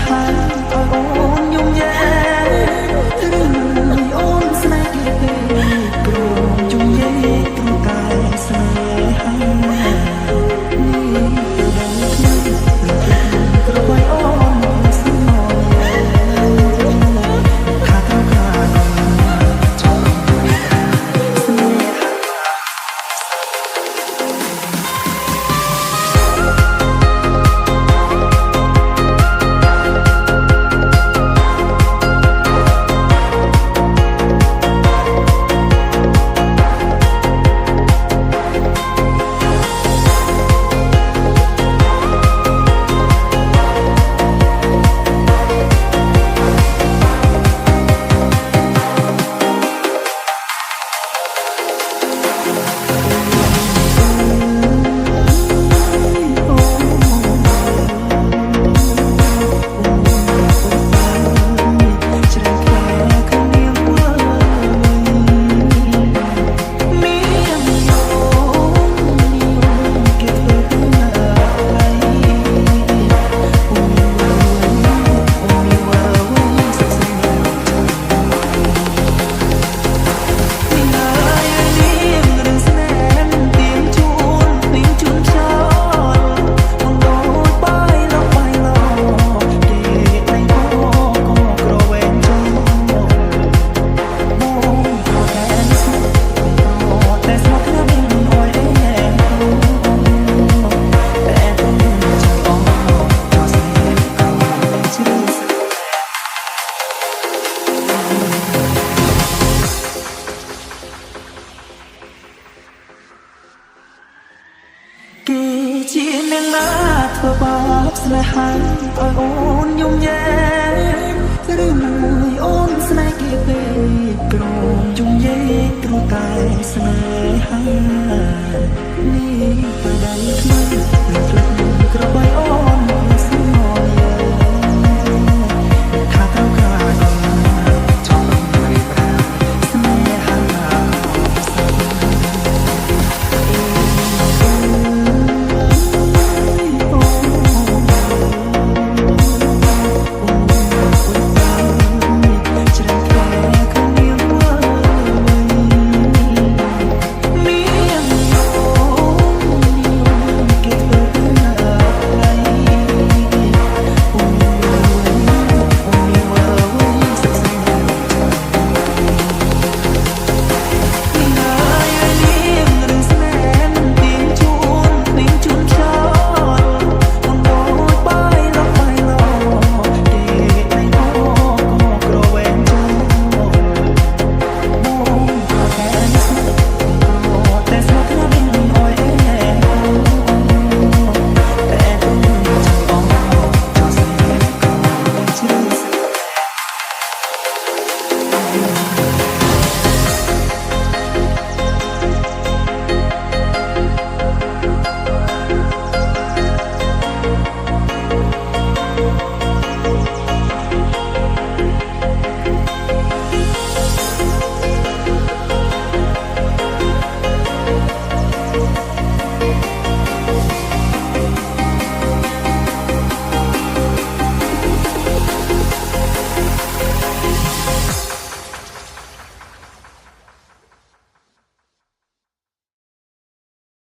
ហាឲ្យអូនយំញ៉ែឬមួយអូនស្នេហ៍គេទេព្រមជុំយេព្រោះតែស្នេហានេះទៅដល់ខ្ញុំព្រោះឲ្យអូនស្មោះថាត្រូវការចំស្នេហាគេជាអ្នកណាធ្វើបាបស្នេហាឲ្យអូនយំញ៉ែឬមួយអូនស្នេហ៍គេពេកព្រមជុំយេព្រោះតែស្នេហានេះទៅដល់ខ្ញុំ